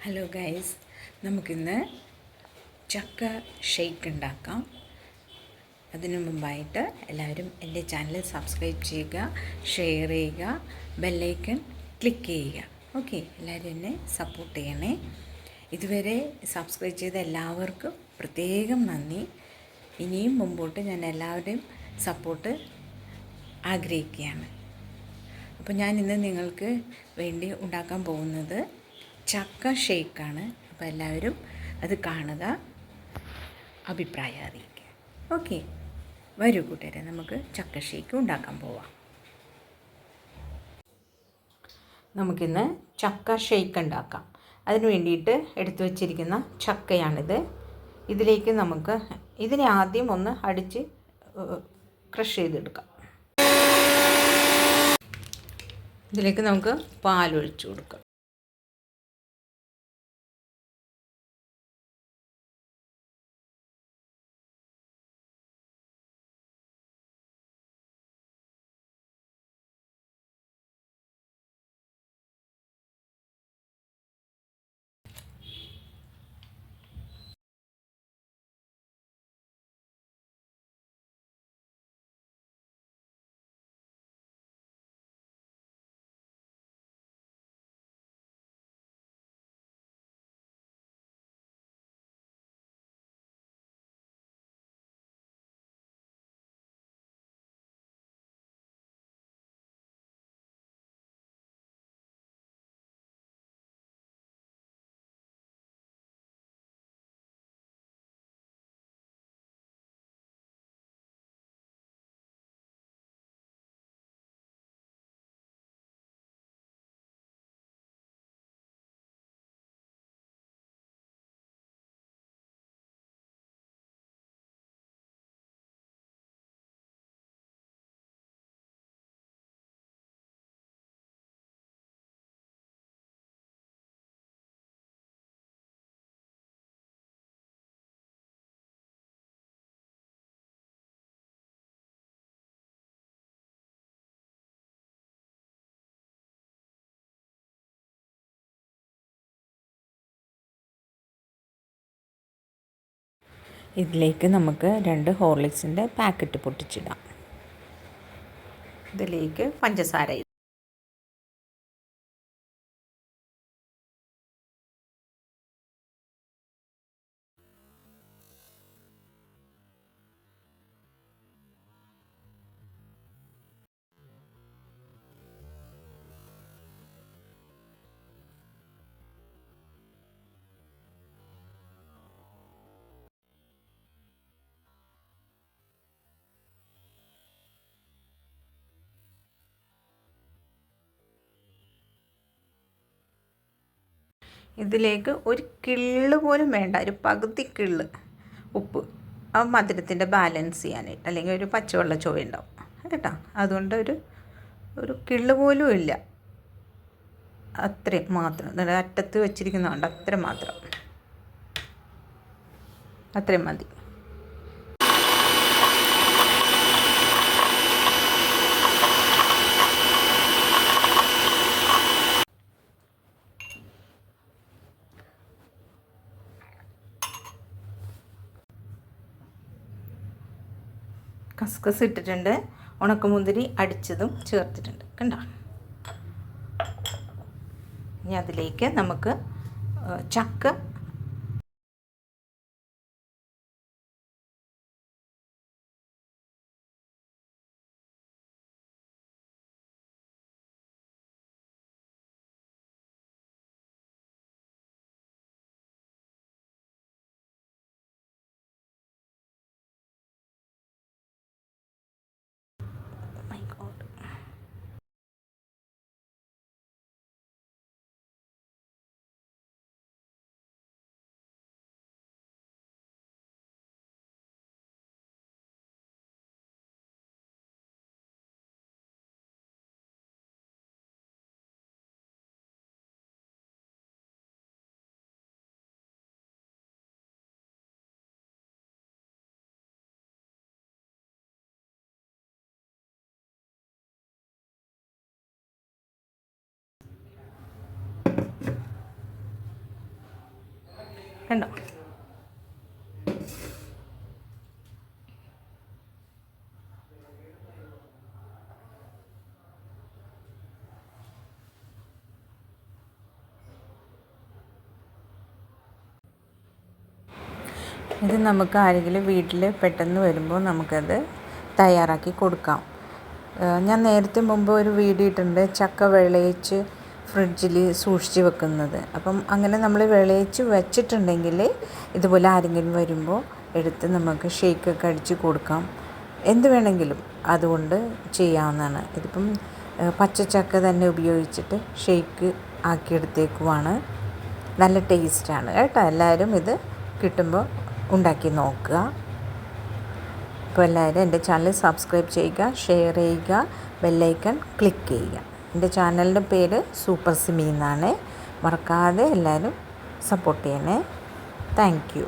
Hello guys, നമുക്കിന്ന് ചക്ക shake ഉണ്ടാക്കാം. അതിനു മുമ്പായിട്ട് എല്ലാവരും എൻ്റെ ചാനൽ സബ്സ്ക്രൈബ് ചെയ്യുക, ഷെയർ ചെയ്യുക, ബെല്ലൈക്കൺ ക്ലിക്ക് ചെയ്യുക. ഓക്കെ, എല്ലാവരും എന്നെ സപ്പോർട്ട് ചെയ്യണേ. ഇതുവരെ സബ്സ്ക്രൈബ് ചെയ്ത എല്ലാവർക്കും പ്രത്യേകം നന്ദി. ഇനിയും മുമ്പോട്ട് ഞാൻ എല്ലാവരുടെയും സപ്പോർട്ട് ആഗ്രഹിക്കുകയാണ്. അപ്പോൾ ഞാൻ ഇന്ന് നിങ്ങൾക്ക് വേണ്ടി ഉണ്ടാക്കാൻ പോകുന്നത് ചക്ക ഷേക്കാണ്. അപ്പോൾ എല്ലാവരും അത് കാണുക, അഭിപ്രായം അറിയിക്കുക. ഓക്കെ, വരൂ കൂട്ടുകാരെ, നമുക്ക് ചക്ക ഷേക്ക് ഉണ്ടാക്കാൻ പോവാം. നമുക്കിന്ന് ചക്ക ഷേക്ക് ഉണ്ടാക്കാം. അതിന് വേണ്ടിയിട്ട് എടുത്തു വച്ചിരിക്കുന്ന ചക്കയാണിത്. ഇതിലേക്ക് ഇതിനെ ആദ്യം ഒന്ന് അടിച്ച് ക്രഷ് ചെയ്തെടുക്കാം. ഇതിലേക്ക് നമുക്ക് പാലൊഴിച്ച് കൊടുക്കാം. ഇതിലേക്ക് നമുക്ക് 2 ഹോർലിക്സിൻ്റെ പാക്കറ്റ് പൊട്ടിച്ചിടാം. ഇതിലേക്ക് പഞ്ചസാര ഇതിലേക്ക് ഒരു കിള്ള് പോലും വേണ്ട, ഒരു പകുതി കിള്ള് ഉപ്പ്, ആ മധുരത്തിൻ്റെ ബാലൻസ് ചെയ്യാനായിട്ട്. അല്ലെങ്കിൽ ഒരു പച്ചവെള്ള ചുവ ഉണ്ടാവും കേട്ടോ. അതുകൊണ്ട് ഒരു കിള്ള് പോലും ഇല്ല, അത്രയും മാത്രം. അറ്റത്ത് വെച്ചിരിക്കുന്നതുകൊണ്ട് അത്രയും മാത്രം, അത്രയും മതി. കസ്കസ് ഇട്ടിട്ടുണ്ട്, ഉണക്കമുന്തിരി അടിച്ചതും ചേർത്തിട്ടുണ്ട് കണ്ടോ. ഇനി അതിലേക്ക് നമുക്ക് ചക്ക കണ്ടോ? ഇത് നമുക്ക് ആരെങ്കിലും വീട്ടിൽ പെട്ടെന്ന് വരുമ്പോൾ നമുക്കത് തയ്യാറാക്കി കൊടുക്കാം. ഞാൻ നേരത്തെ മുമ്പ് ഒരു വീഡിയോ ഇട്ടിട്ടുണ്ട് ചക്ക വിളയിച്ച് ഫ്രിഡ്ജിൽ സൂക്ഷിച്ച് വെക്കുന്നത്. അപ്പം അങ്ങനെ നമ്മൾ വിളയിച്ച് വെച്ചിട്ടുണ്ടെങ്കിൽ ഇതുപോലെ ആരെങ്കിലും വരുമ്പോൾ എടുത്ത് നമുക്ക് ഷേക്കൊക്കെ അടിച്ച് കൊടുക്കാം. എന്ത് വേണമെങ്കിലും അതുകൊണ്ട് ചെയ്യാവുന്നതാണ്. ഇതിപ്പം പച്ചച്ചക്ക തന്നെ ഉപയോഗിച്ചിട്ട് ഷേക്ക് ആക്കിയെടുത്തേക്കുവാണ്. നല്ല ടേസ്റ്റാണ് കേട്ടോ. എല്ലാവരും ഇത് കിട്ടുമ്പോൾ ഉണ്ടാക്കി നോക്കുക. അപ്പോൾ എല്ലാവരും എൻ്റെ ചാനൽ സബ്സ്ക്രൈബ് ചെയ്യുക, ഷെയർ ചെയ്യുക, ബെല്ലൈക്കൺ ക്ലിക്ക് ചെയ്യുക. എൻ്റെ ചാനലിൻ്റെ പേര് സൂപ്പർ സിമി എന്നാണ്. മറക്കാതെ എല്ലാവരും സപ്പോർട്ട് ചെയ്യണേ. Thank you.